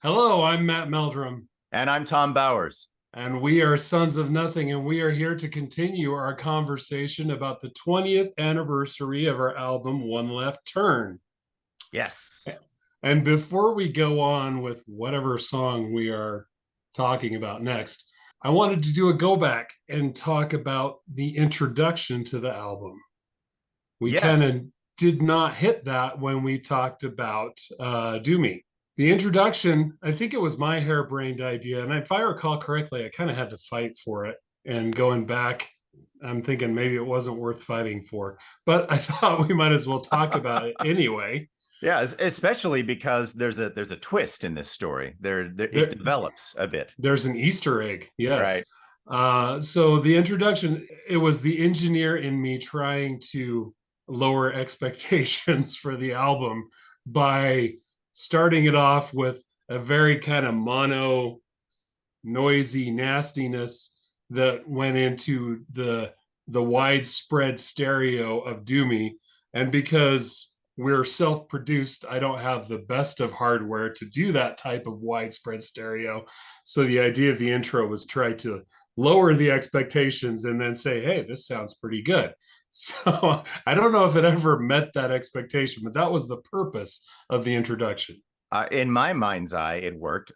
Hello, I'm Matt Meldrum, And I'm Thom Bowers. and we are Sons of Nothing, and we are here to continue our conversation about the 20th anniversary of our album One Left Turn. Yes. And before we go on with whatever song we are talking about next, I wanted to do a go back and talk about the introduction to the album. We kind Yes. of did not hit that when we talked about Do Me. The introduction, I think it was my harebrained idea. And if I recall correctly, I kind of had to fight for it. And going back, I'm thinking maybe it wasn't worth fighting for. But I thought we might as well talk about it anyway. Yeah, especially because there's a twist in this story. It There, develops a bit. there's an Easter egg, yes. Right. So the introduction, it was the engineer in me trying to lower expectations for the album by starting it off with a very kind of mono, noisy nastiness that went into the widespread stereo of Doomy. And because we're self-produced, I don't have the best of hardware to do that type of widespread stereo. So the idea of the intro was try to lower the expectations and then say, hey, this sounds pretty good. So I don't know if it ever met that expectation, but that was the purpose of the introduction. In my mind's eye, it worked.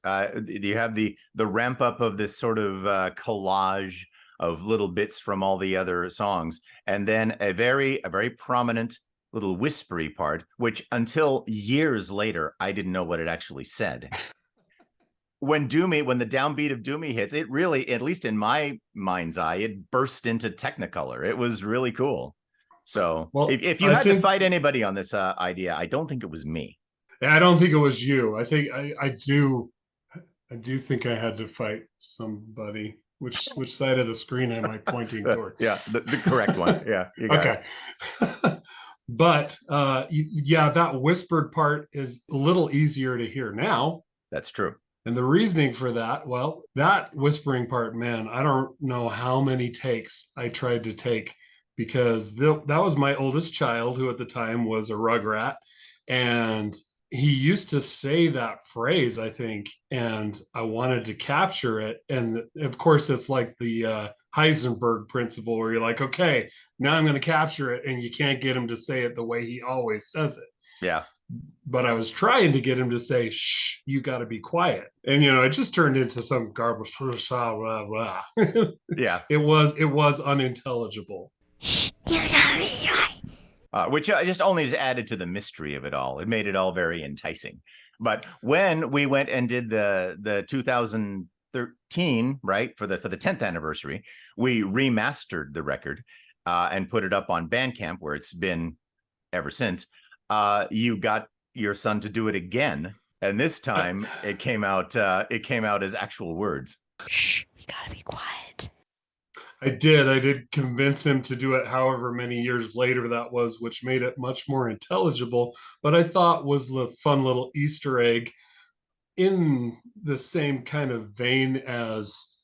You have the ramp up of this sort of collage of little bits from all the other songs, and then a very prominent little whispery part, which until years later I didn't know what it actually said. When the downbeat of Doomy hits, it really, at least in my mind's eye, it burst into Technicolor. It was really cool. So Well, if you I had to think fight anybody on this idea, I don't think it was me. I don't think it was you. I think I do think I had to fight somebody. Which side of the screen am I pointing toward? Yeah, the correct one. Yeah, you got it. Okay. But yeah, that whispered part is a little easier to hear now. That's true. And the reasoning for that, well, that whispering part, man, I don't know how many takes I tried to take because that was my oldest child, who at the time was a rugrat. And he used to say that phrase, I think, and I wanted to capture it. And of course, it's like the Heisenberg principle where you're like, okay, now I'm going to capture it. And you can't get him to say it the way he always says it. Yeah. But I was trying to get him to say, shh, you got to be quiet. And, it just turned into some garbage. Blah, blah, blah. Yeah. It was unintelligible. Which just only just added to the mystery of it all. It made it all very enticing. But when we went and did the 2013, right, for the 10th anniversary, we remastered the record and put it up on Bandcamp, where it's been ever since. You got your son to do it again, and this time it came out as actual words. Shh, we gotta be quiet. I did convince him to do it however many years later that was, which made it much more intelligible, but I thought was the fun little Easter egg in the same kind of vein as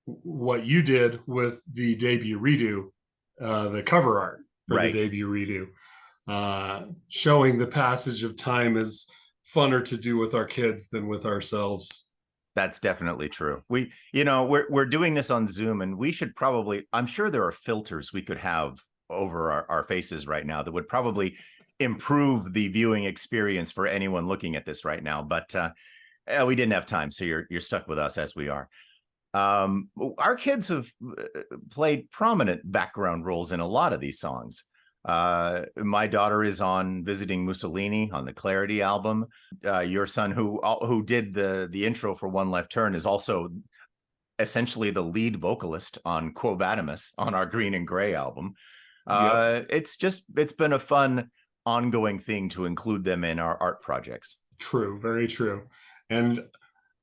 what you did with the debut redo, the cover art for the Right. debut redo. Showing the passage of time is funner to do with our kids than with ourselves. That's definitely true. We're doing this on Zoom, and we should probably, I'm sure there are filters we could have over our faces right now that would probably improve the viewing experience for anyone looking at this right now. But we didn't have time, so you're stuck with us as we are. Our kids have played prominent background roles in a lot of these songs. My daughter is on Visiting Mussolini on the Clarity album. Your son, who did the intro for One Left Turn, is also essentially the lead vocalist on Quo Vadis on our Green and Gray album. Yep. It's been a fun ongoing thing to include them in our art projects. True, very true. And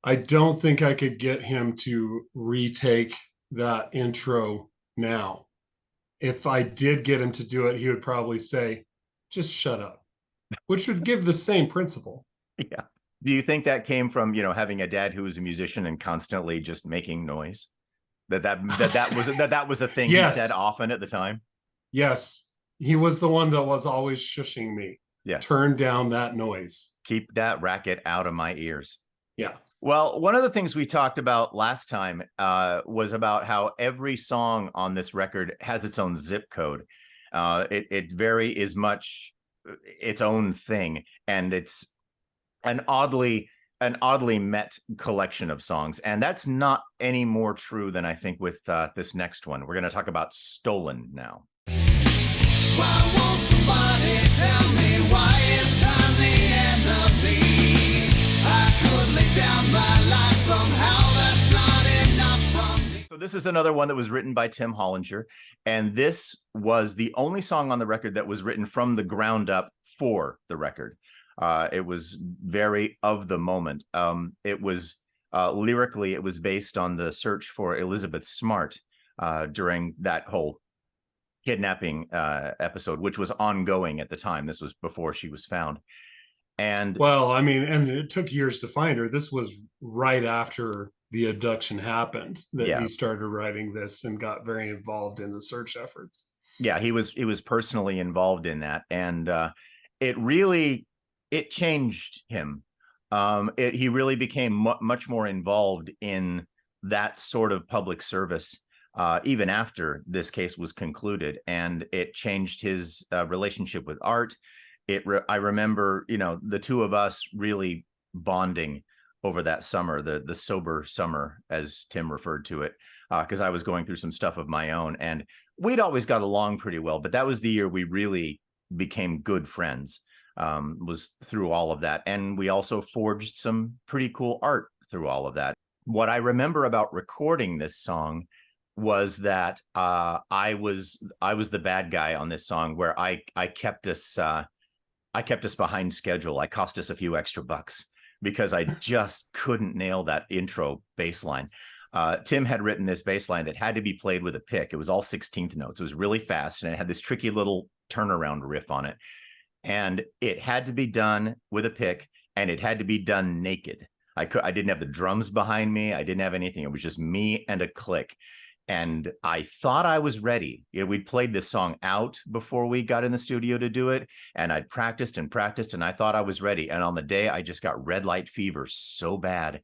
I don't think I could get him to retake that intro now. If I did get him to do it, he would probably say, just shut up, which would give the same principle. Yeah. Do you think that came from, having a dad who was a musician and constantly just making noise? That was a thing Yes. he said often at the time? Yes. He was the one that was always shushing me. Yeah. Turn down that noise. Keep that racket out of my ears. Yeah. Well, one of the things we talked about last time was about how every song on this record has its own zip code. It very is much its own thing, and it's an oddly met collection of songs. And that's not any more true than I think with this next one. We're going to talk about Stolen now. Why won't somebody tell me why is time the enemy? I could lay down my life somehow, that's not enough from me. So this is another one that was written by Tim Hollinger, and this was the only song on the record that was written from the ground up for the record. It was very of the moment. It was lyrically, it was based on the search for Elizabeth Smart during that whole kidnapping episode, which was ongoing at the time. This was before she was found. And well, I mean, and it took years to find her. This was right after the abduction happened that he started writing this and got very involved in the search efforts. Yeah, he was personally involved in that, and it changed him. He really became much more involved in that sort of public service even after this case was concluded, and it changed his relationship with art. I remember, the two of us really bonding over that summer, the sober summer, as Tim referred to it, because I was going through some stuff of my own, and we'd always got along pretty well, but that was the year we really became good friends. Was through all of that, and we also forged some pretty cool art through all of that. What I remember about recording this song was that I was the bad guy on this song, where I kept us behind schedule. I cost us a few extra bucks because I just couldn't nail that intro bass line. Tim had written this bass line that had to be played with a pick. It was all 16th notes. It was really fast, and it had this tricky little turnaround riff on it. And it had to be done with a pick, and it had to be done naked. I didn't have the drums behind me. I didn't have anything. It was just me and a click. And I thought I was ready. We'd played this song out before we got in the studio to do it, and I'd practiced and practiced, and I thought I was ready. And on the day, I just got red light fever so bad,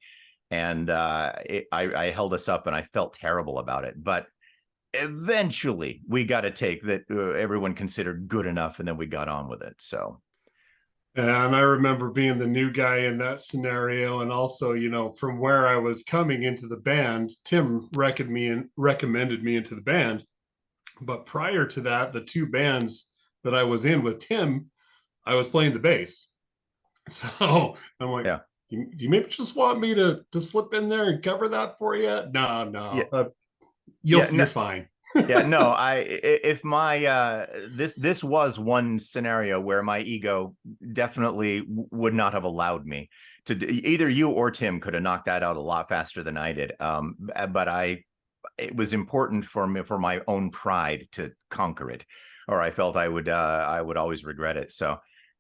and I held us up, and I felt terrible about it. But eventually we got a take that everyone considered good enough, and then we got on with it. So, and I remember being the new guy in that scenario, and also, from where I was coming into the band, Tim recommended me into the band. But prior to that, the two bands that I was in with Tim, I was playing the bass. So I'm like, yeah. Do you maybe just want me to slip in there and cover that for you? No. Yeah. You're fine. Yeah, no, if my this was one scenario where my ego definitely would not have allowed me to either. You or Tim could have knocked that out a lot faster than I did. But it was important for me, for my own pride, to conquer it, or I felt I would always regret it. So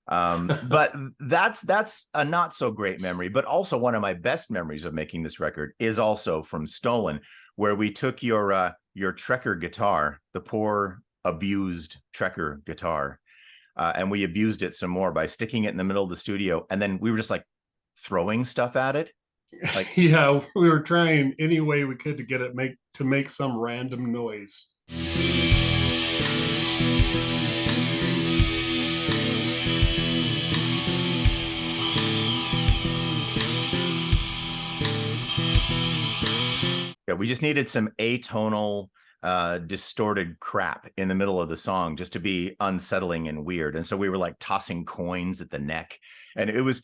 but that's a not so great memory. But also one of my best memories of making this record is also from Stolen, where we took your Trekker guitar, the poor abused Trekker guitar, and we abused it some more by sticking it in the middle of the studio, and then we were just like throwing stuff at it. Like, yeah, we were trying any way we could to get it to make some random noise. yeah, we just needed some atonal, distorted crap in the middle of the song just to be unsettling and weird. And so we were like tossing coins at the neck, and it was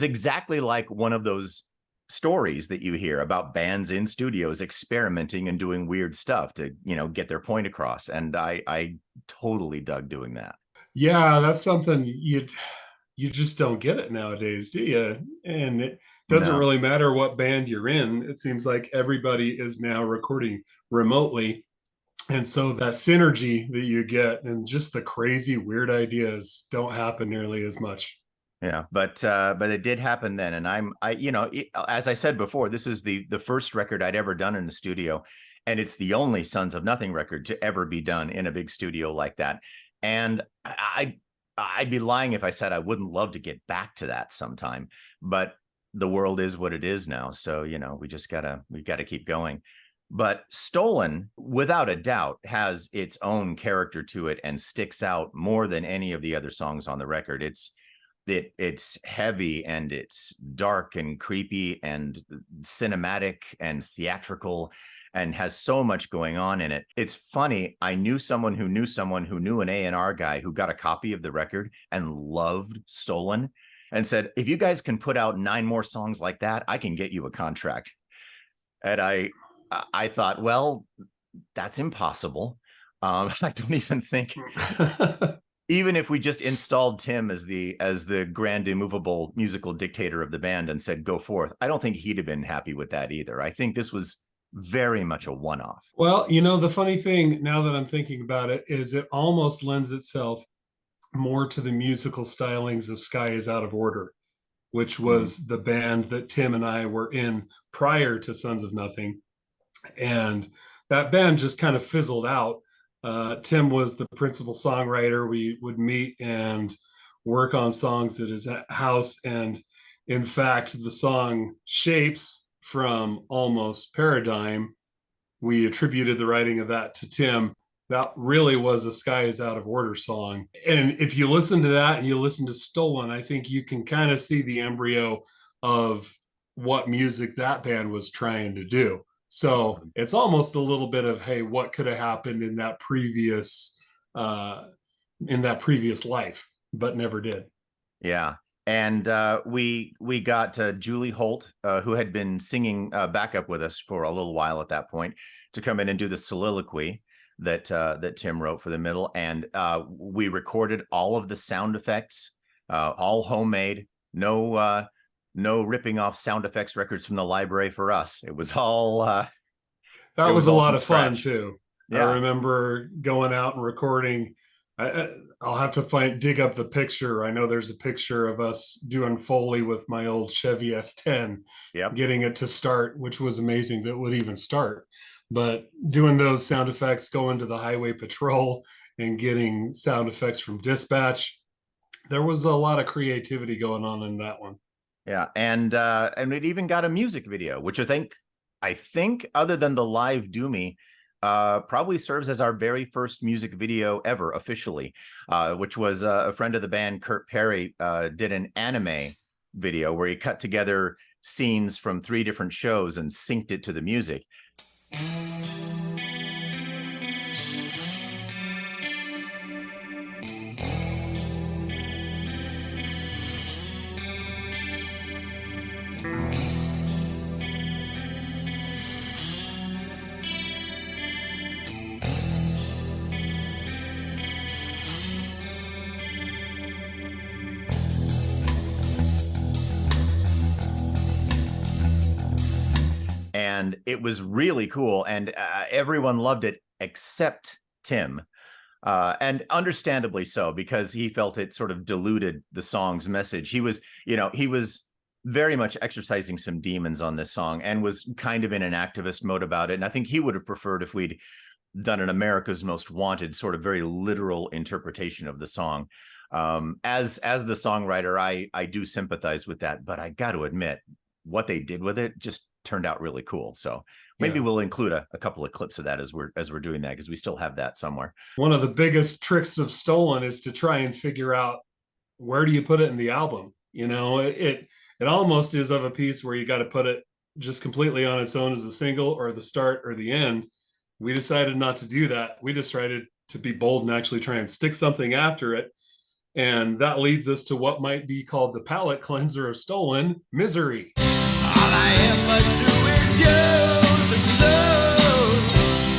exactly like one of those stories that you hear about bands in studios experimenting and doing weird stuff to, get their point across. And I totally dug doing that. Yeah, that's something you just don't get it nowadays, do you? And it doesn't really matter what band you're in. It seems like everybody is now recording remotely. And so that synergy that you get and just the crazy weird ideas don't happen nearly as much. Yeah, but it did happen then. And as I said before, this is the first record I'd ever done in the studio, and it's the only Sons of Nothing record to ever be done in a big studio like that. And I'd be lying if I said I wouldn't love to get back to that sometime. But the world is what it is now. So, we gotta keep going. But Stolen, without a doubt, has its own character to it and sticks out more than any of the other songs on the record. It's heavy and it's dark and creepy and cinematic and theatrical and has so much going on in it. It's funny. I knew someone who knew an A&R guy who got a copy of the record and loved Stolen and said, if you guys can put out 9 more songs like that, I can get you a contract. And I thought, well, that's impossible. I don't even think, even if we just installed Tim as the grand immovable musical dictator of the band and said, go forth, I don't think he'd have been happy with that either. I think this was very much a one-off. Well, the funny thing now that I'm thinking about it is it almost lends itself more to the musical stylings of Sky is Out of Order, which was the band that Tim and I were in prior to Sons of Nothing. And that band just kind of fizzled out. Tim was the principal songwriter. We would meet and work on songs at his house. And in fact, the song Shapes from Almost Paradigm, we attributed the writing of that to Tim. That really was a Sky is Out of Order song. And if you listen to that and you listen to Stolen, I think you can kind of see the embryo of what music that band was trying to do. So it's almost a little bit of, hey, what could have happened in that previous life, but never did. Yeah. And we got Julie Holt, who had been singing backup with us for a little while at that point, to come in and do the soliloquy that Tim wrote for the middle. And we recorded all of the sound effects, all homemade, no ripping off sound effects records from the library for us. It was all that was a lot of fun too. Yeah. I remember going out and recording. I'll have to dig up the picture. I know there's a picture of us doing Foley with my old Chevy S10, getting it to start, which was amazing that it would even start. But doing those sound effects, going to the highway patrol and getting sound effects from dispatch, there was a lot of creativity going on in that one. Yeah, and it even got a music video, which I think other than the live Do Me, probably serves as our very first music video ever officially, which was a friend of the band, Kurt Perry, did an anime video where he cut together scenes from 3 different shows and synced it to the music. And it was really cool, and everyone loved it except Tim, and understandably so, because he felt it sort of diluted the song's message. He was very much exercising some demons on this song and was kind of in an activist mode about it. And I think he would have preferred if we'd done an America's Most Wanted sort of very literal interpretation of the song. As the songwriter, I do sympathize with that, but I got to admit, what they did with it just turned out really cool. So maybe we'll include a couple of clips of that as we're doing that, because we still have that somewhere. One of the biggest tricks of Stolen is to try and figure out, where do you put it in the album? It almost is of a piece where you got to put it just completely on its own as a single, or the start or the end. We decided not to do that. We decided to be bold and actually try and stick something after it. And that leads us to what might be called the palate cleanser of Stolen, Misery. All I ever do is use and lose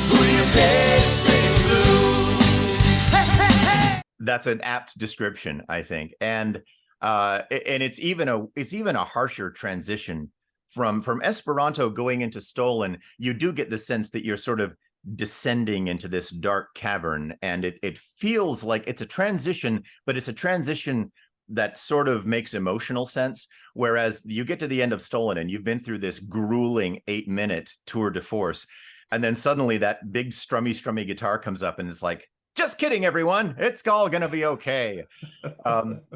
who you basically lose. That's an apt description, I think, and it's even a harsher transition from Esperanto going into Stolen. You do get the sense that you're sort of descending into this dark cavern, and it feels like it's a transition, but it's a transition that sort of makes emotional sense. Whereas you get to the end of Stolen and you've been through this grueling 8-minute tour de force, and then suddenly that big strummy guitar comes up and it's like, just kidding, everyone. It's all going to be okay.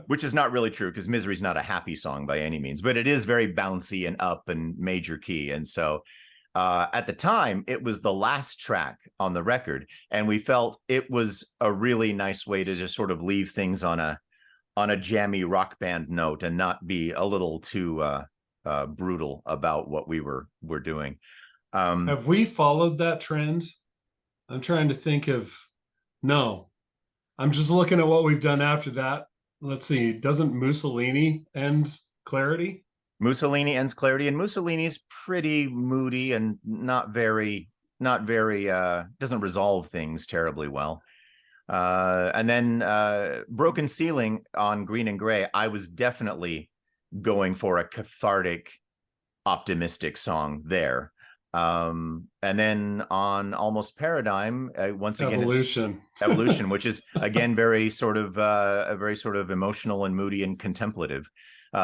Which is not really true because Misery's not a happy song by any means, but it is very bouncy and up and major key. And so at the time, it was the last track on the record. And we felt it was a really nice way to just sort of leave things on a jammy rock band note and not be a little too brutal about what we're doing. Have we followed that trend? I'm trying to think of, no, I'm just looking at what we've done after that. Let's see, doesn't Mussolini end Clarity? Mussolini ends Clarity, and Mussolini's pretty moody and not very doesn't resolve things terribly well. And then Broken Ceiling on Green and Gray, I was definitely going for a cathartic, optimistic song there. And then on Almost Paradigm, once again, Evolution, which is again very sort of a very sort of emotional and moody and contemplative.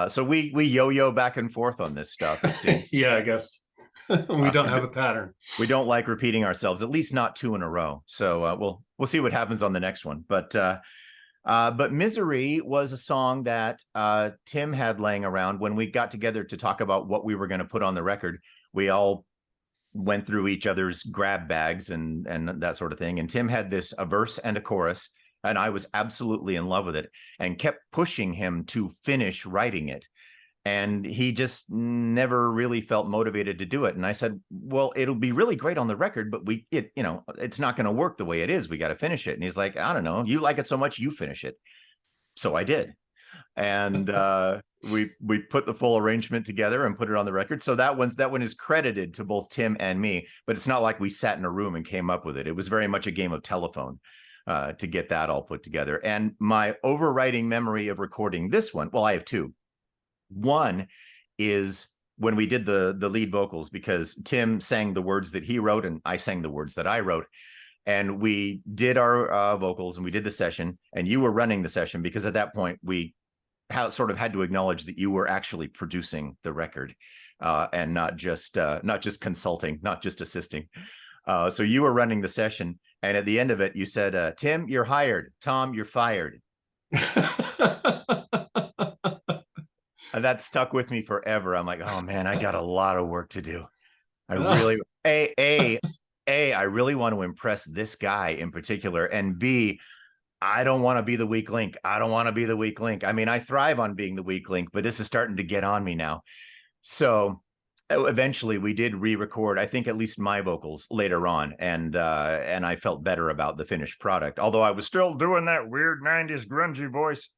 So we yo-yo back and forth on this stuff, it seems. Yeah, I guess we don't have a pattern. We don't like repeating ourselves, at least not 2 in a row. So we'll see what happens on the next one. But Misery was a song that Tim had laying around when we got together to talk about what we were going to put on the record. We all went through each other's grab bags and that sort of thing. And Tim had a verse and a chorus, and I was absolutely in love with it and kept pushing him to finish writing it. And he just never really felt motivated to do it. And I said, well, it'll be really great on the record, but it's not going to work the way it is. We got to finish it. And he's like, I don't know. You like it so much, you finish it. So I did. And we put the full arrangement together and put it on the record. So that one is credited to both Tim and me, but it's not like we sat in a room and came up with it. It was very much a game of telephone to get that all put together. And my overriding memory of recording this one, well, I have 2. One is when we did the lead vocals, because Tim sang the words that he wrote and I sang the words that I wrote. And we did our vocals and we did the session, and you were running the session because at that point we sort of had to acknowledge that you were actually producing the record and not just consulting, not just assisting. So you were running the session, and at the end of it, you said, Tim, you're hired. Tom, you're fired. And that stuck with me forever. I'm like, oh man, I got a lot of work to do. I really, I really want to impress this guy in particular. And B, I don't want to be the weak link. I don't want to be the weak link. I mean, I thrive on being the weak link, but this is starting to get on me now. So eventually we did re-record, I think, at least my vocals later on. And I felt better about the finished product, although I was still doing that weird 90s grungy voice.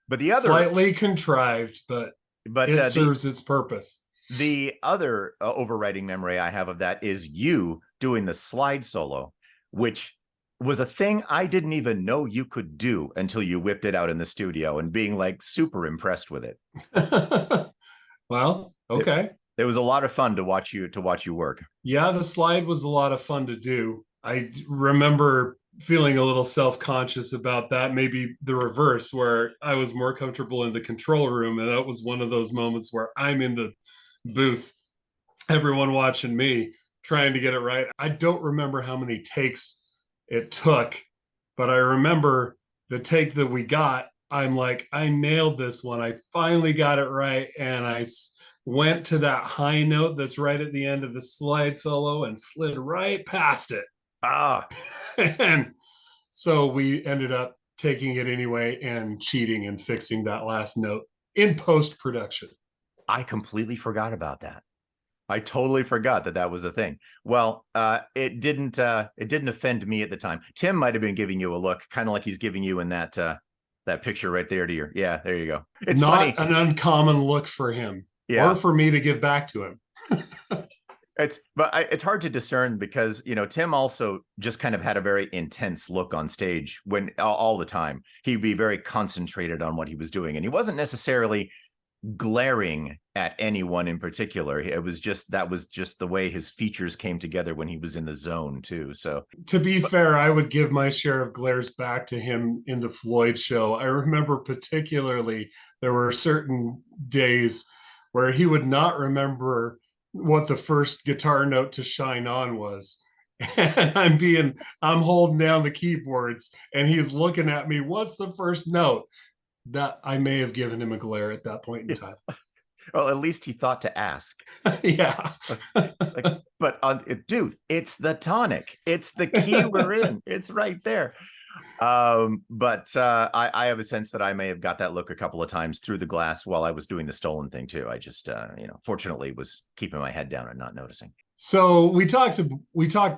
But the other slightly contrived, but it serves its purpose. The other overriding memory I have of that is you doing the slide solo, which was a thing I didn't even know you could do until you whipped it out in the studio, and being like super impressed with it. Well, okay. It was a lot of fun to watch you work. Yeah, the slide was a lot of fun to do. I remember feeling a little self-conscious about that, maybe the reverse, where I was more comfortable in the control room, and that was one of those moments where I'm in the booth, everyone watching me trying to get it right. I don't remember how many takes it took, but I remember the take that we got, I'm like, I nailed this one. I finally got it right, and I went to that high note that's right at the end of the slide solo and slid right past it. And so we ended up taking it anyway and cheating and fixing that last note in post-production. I completely forgot about that. I totally forgot that was a thing. Well, it didn't offend me at the time. Tim might have been giving you a look, kind of like he's giving you in that picture right there to yeah, there you go. It's not funny. An uncommon look for him, or for me to give back to him. It's hard to discern because, Tim also just kind of had a very intense look on stage when all the time. He'd be very concentrated on what he was doing, and he wasn't necessarily glaring at anyone in particular. That was just the way his features came together when he was in the zone too. So to be fair, I would give my share of glares back to him in the Floyd show. I remember particularly there were certain days where he would not remember what the first guitar note to Shine On was. and I'm holding down the keyboards, and he's looking at me. What's the first note? That I may have given him a glare at that point in time. Well, at least he thought to ask. Yeah. But dude, it's the tonic. It's the key we're in. It's right there. But I have a sense that I may have got that look a couple of times through the glass while I was doing the stolen thing too. I just, fortunately was keeping my head down and not noticing. So we talked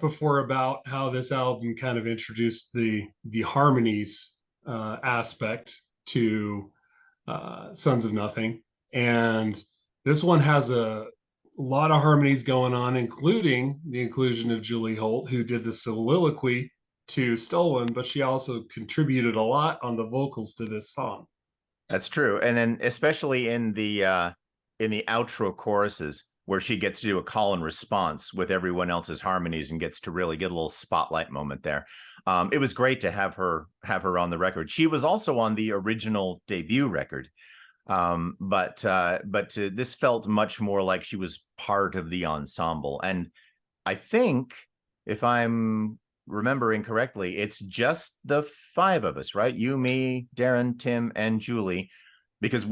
before about how this album kind of introduced the harmonies aspect to Sons of Nothing, and this one has a lot of harmonies going on, including the inclusion of Julie Holt, who did the soliloquy to Stolen, but she also contributed a lot on the vocals to this song. That's true, and then especially in the outro choruses, where she gets to do a call and response with everyone else's harmonies and gets to really get a little spotlight moment there. It was great to have her on the record. She was also on the original debut record, but this felt much more like she was part of the ensemble. And I think, if I'm remembering correctly, it's just the 5 of us, right? You, me, Darren, Tim, and Julie. Because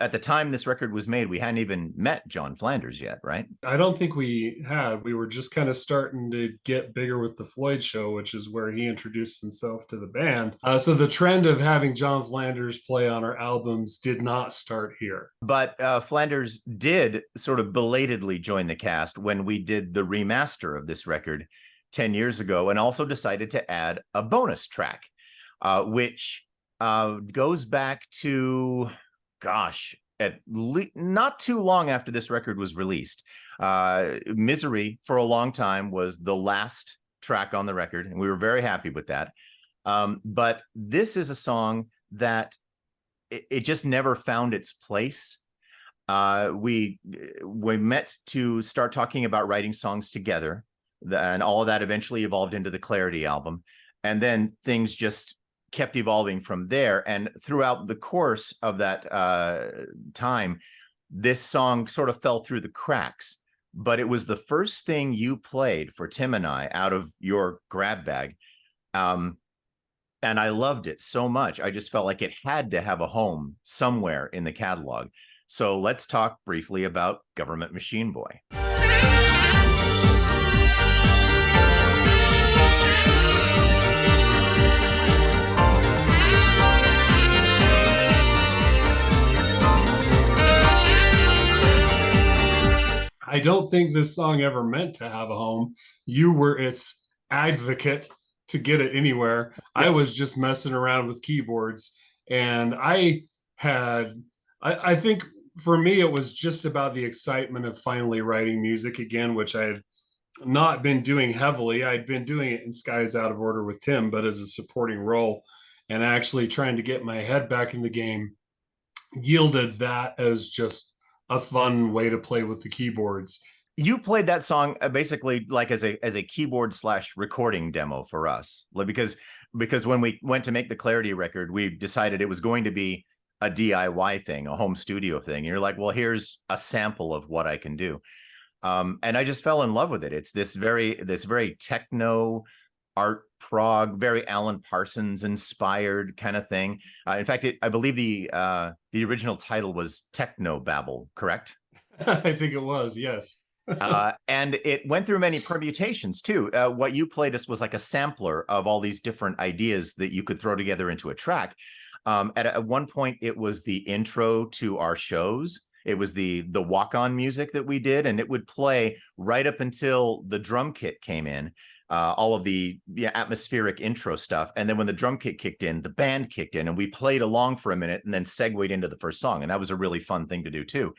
at the time this record was made, we hadn't even met John Flanders yet, right? I don't think we had. We were just kind of starting to get bigger with the Floyd Show, which is where he introduced himself to the band. So the trend of having John Flanders play on our albums did not start here. But Flanders did sort of belatedly join the cast when we did the remaster of this record 10 years ago, and also decided to add a bonus track, which goes back to... gosh, not too long after this record was released. Misery, for a long time, was the last track on the record, and we were very happy with that. But this is a song that it just never found its place. We met to start talking about writing songs together, and all of that eventually evolved into the Clarity album. And then things just kept evolving from there. And throughout the course of that time, this song sort of fell through the cracks. But it was the first thing you played for Tim and I out of your grab bag. And I loved it so much. I just felt like it had to have a home somewhere in the catalog. So let's talk briefly about Govt Machine Boy. I don't think this song ever meant to have a home. You were its advocate to get it anywhere. Yes. I was just messing around with keyboards, and I think for me, it was just about the excitement of finally writing music again, which I had not been doing heavily. I'd been doing it in Skies Out of Order with Tim, but as a supporting role, and actually trying to get my head back in the game yielded that as just a fun way to play with the keyboards. You played that song basically like as a keyboard / recording demo for us, because when we went to make the Clarity record, we decided it was going to be a DIY thing, a home studio thing. And you're like, well, here's a sample of what I can do. And I just fell in love with it. It's this very techno art prog, very Alan Parsons inspired kind of thing. In fact, I believe the original title was Techno Babble, correct? I think it was, yes. And it went through many permutations too. What you played us was like a sampler of all these different ideas that you could throw together into a track. At one point, it was the intro to our shows. It was the walk-on music that we did, and it would play right up until the drum kit came in. All of the atmospheric intro stuff. And then when the drum kit kicked in, the band kicked in, and we played along for a minute and then segued into the first song. And that was a really fun thing to do too.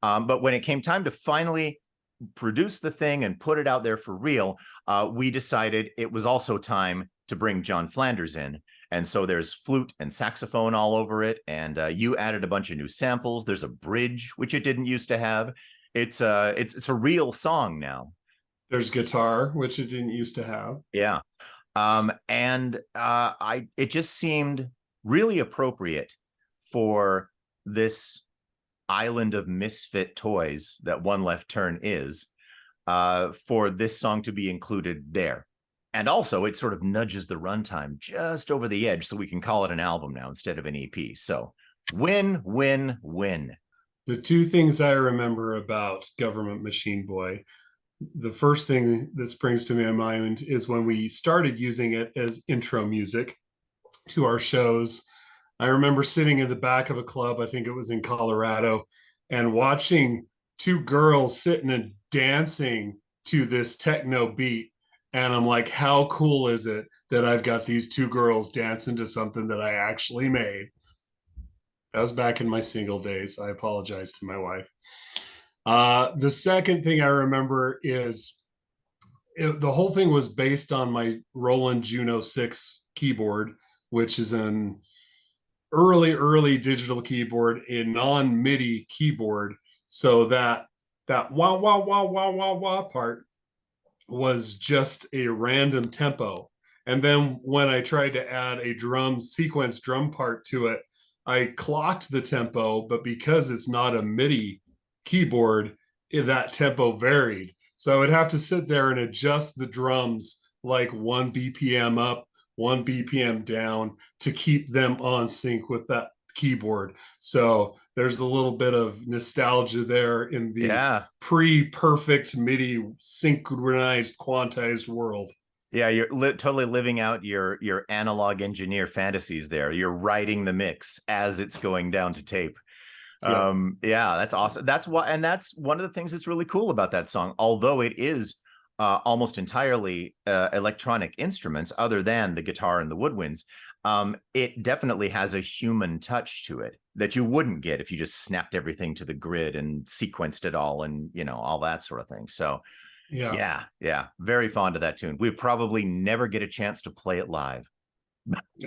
But when it came time to finally produce the thing and put it out there for real, we decided it was also time to bring John Flanders in. And so there's flute and saxophone all over it. And you added a bunch of new samples. There's a bridge, which it didn't used to have. It's a real song now. There's guitar, which it didn't used to have. Yeah. It just seemed really appropriate for this island of misfit toys that One Left Turn is, for this song to be included there. And also, it sort of nudges the runtime just over the edge, so we can call it an album now instead of an EP. So win, win, win. The two things I remember about Government Machine Boy, the first thing that springs to my mind is when we started using it as intro music to our shows. I remember sitting in the back of a club, I think it was in Colorado, and watching two girls sitting and dancing to this techno beat. And I'm like, how cool is it that I've got these two girls dancing to something that I actually made? That was back in my single days. I apologize to my wife. The second thing I remember is the whole thing was based on my Roland Juno 6 keyboard, which is an early digital keyboard, a non-MIDI keyboard. So that wah wah wah wah wah wah part was just a random tempo. And then when I tried to add a sequence drum part to it, I clocked the tempo, but because it's not a MIDI keyboard, that tempo varied. So I would have to sit there and adjust the drums like 1 BPM up, 1 BPM down to keep them on sync with that keyboard. So there's a little bit of nostalgia there in the pre-perfect MIDI synchronized quantized world. Yeah, you're totally living out your analog engineer fantasies there. You're writing the mix as it's going down to tape. Yeah, that's awesome. That's one of the things that's really cool about that song. Although it is almost entirely electronic instruments, other than the guitar and the woodwinds, it definitely has a human touch to it that you wouldn't get if you just snapped everything to the grid and sequenced it all and all that sort of thing. So. Yeah. Very fond of that tune. We probably never get a chance to play it live.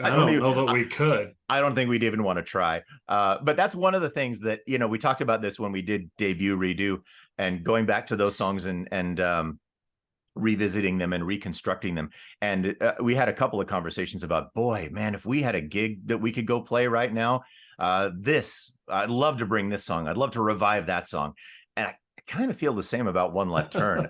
I don't know that we could. I don't think we'd even want to try. But that's one of the things that, we talked about this when we did Debut Redo, and going back to those songs and revisiting them and reconstructing them. And we had a couple of conversations about, boy, man, if we had a gig that we could go play right now, I'd love to bring this song. I'd love to revive that song. And I kind of feel the same about One Left Turn.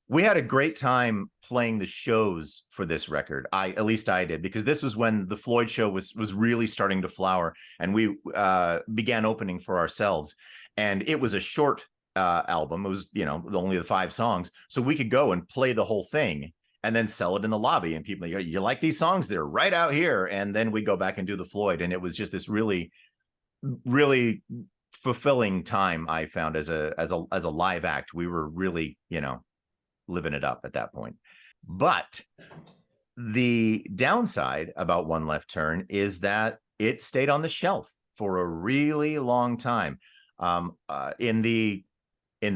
We had a great time playing the shows for this record. At least I did, because this was when the Floyd show was really starting to flower, and we began opening for ourselves. And it was a short album. It was, only the 5 songs, so we could go and play the whole thing and then sell it in the lobby. And people, you like these songs? They're right out here. And then we go back and do the Floyd, and it was just this really, really fulfilling time. I found as a live act. We were really, living it up at that point. But the downside about One Left Turn is that it stayed on the shelf for a really long time. In the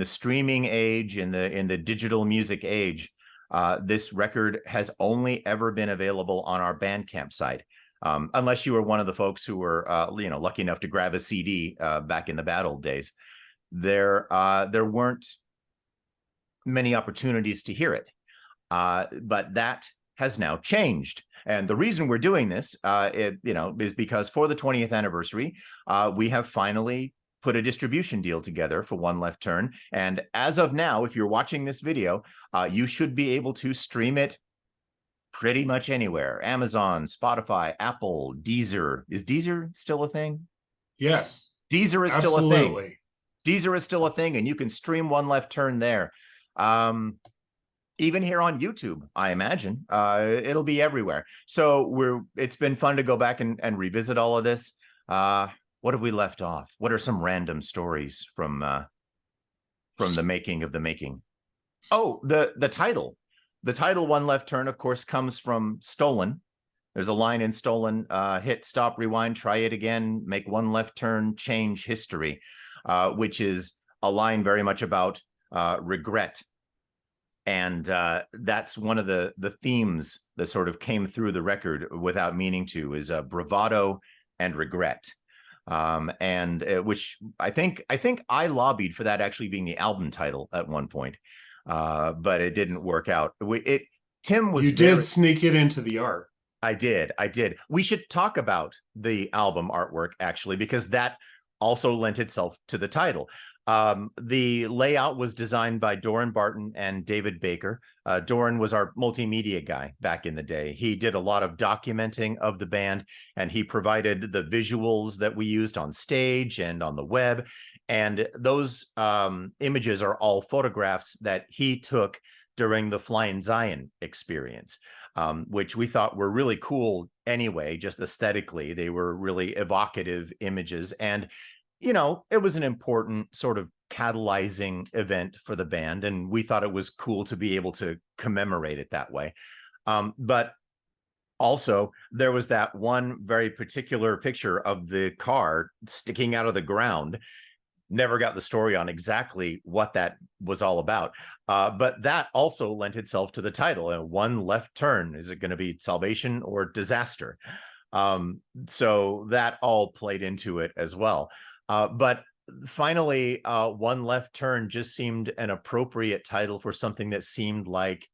streaming age, in the digital music age, this record has only ever been available on our Bandcamp site. Unless you were one of the folks who were, lucky enough to grab a CD back in the bad old days, there weren't many opportunities to hear it. But that has now changed. And the reason we're doing this, is because for the 20th anniversary, we have finally put a distribution deal together for One Left Turn. And as of now, if you're watching this video, you should be able to stream it pretty much anywhere. Amazon, Spotify, Apple, Deezer. Is Deezer still a thing? Yes. Deezer is absolutely. Still a thing. Deezer is still a thing, and you can stream One Left Turn there. Even here on YouTube, I imagine. It'll be everywhere. So it's been fun to go back and revisit all of this. What have we left off? What are some random stories from the making of the making? Oh, the title. The title One Left Turn, of course, comes from Stolen. There's a line in Stolen, hit, stop, rewind, try it again, make one left turn, change history, which is a line very much about regret. And that's one of the themes that sort of came through the record without meaning to, is bravado and regret. Which I think I lobbied for that actually being the album title at one point. But it didn't work out. Tim was. You did sneak it into the art. I did. We should talk about the album artwork, actually, because that also lent itself to the title. The layout was designed by Doran Barton and David Baker. Doran was our multimedia guy back in the day. He did a lot of documenting of the band, and he provided the visuals that we used on stage and on the web. And those images are all photographs that he took during the Flying Zion experience, which we thought were really cool anyway, just aesthetically. They were really evocative images. And you know, it was an important sort of catalyzing event for the band, and we thought it was cool to be able to commemorate it that way. But also, there was that one very particular picture of the car sticking out of the ground. Never got the story on exactly what that was all about. But that also lent itself to the title, and one left turn. Is it going to be salvation or disaster? So that all played into it as well. But finally, One Left Turn just seemed an appropriate title for something that seemed like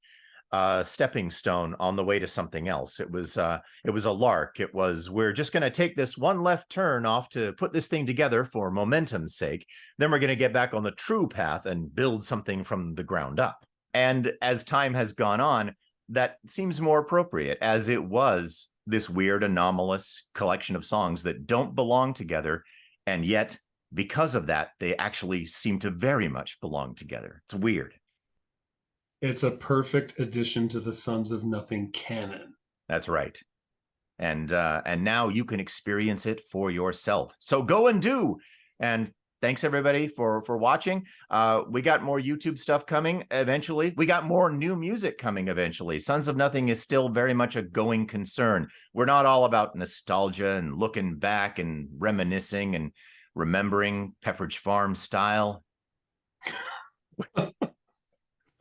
a stepping stone on the way to something else. It was a lark. It was, we're just going to take this one left turn off to put this thing together for momentum's sake. Then we're going to get back on the true path and build something from the ground up. And as time has gone on, that seems more appropriate, as it was this weird, anomalous collection of songs that don't belong together. And yet, because of that, they actually seem to very much belong together. It's weird. It's a perfect addition to the Sons of Nothing canon. That's right. And now you can experience it for yourself. So go and do. And thanks everybody for watching. We got more YouTube stuff coming eventually. We got more new music coming eventually. Sons of Nothing is still very much a going concern. We're not all about nostalgia and looking back and reminiscing and remembering Pepperidge Farm style.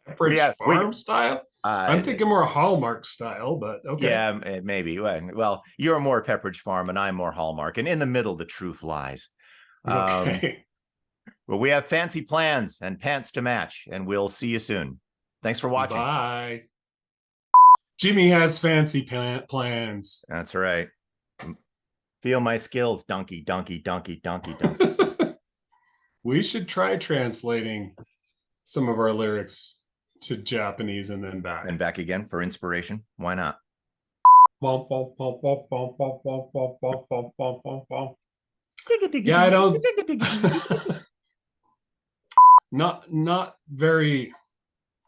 Pepperidge Farm style? I'm thinking more Hallmark style, but okay. Yeah, maybe. Well, you're more Pepperidge Farm and I'm more Hallmark. And in the middle, the truth lies. Okay. Well, we have fancy plans and pants to match, and we'll see you soon. Thanks for watching. Bye. Jimmy has fancy plans. That's right. Feel my skills, donkey, donkey, donkey, donkey, donkey. We should try translating some of our lyrics to Japanese and then back. And back again for inspiration. Why not? Yeah, I don't. Not very.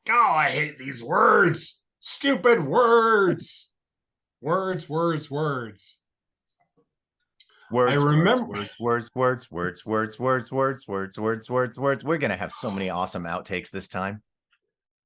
Oh, I hate these words. Stupid words. Words. I remember words. We're gonna have so many awesome outtakes this time.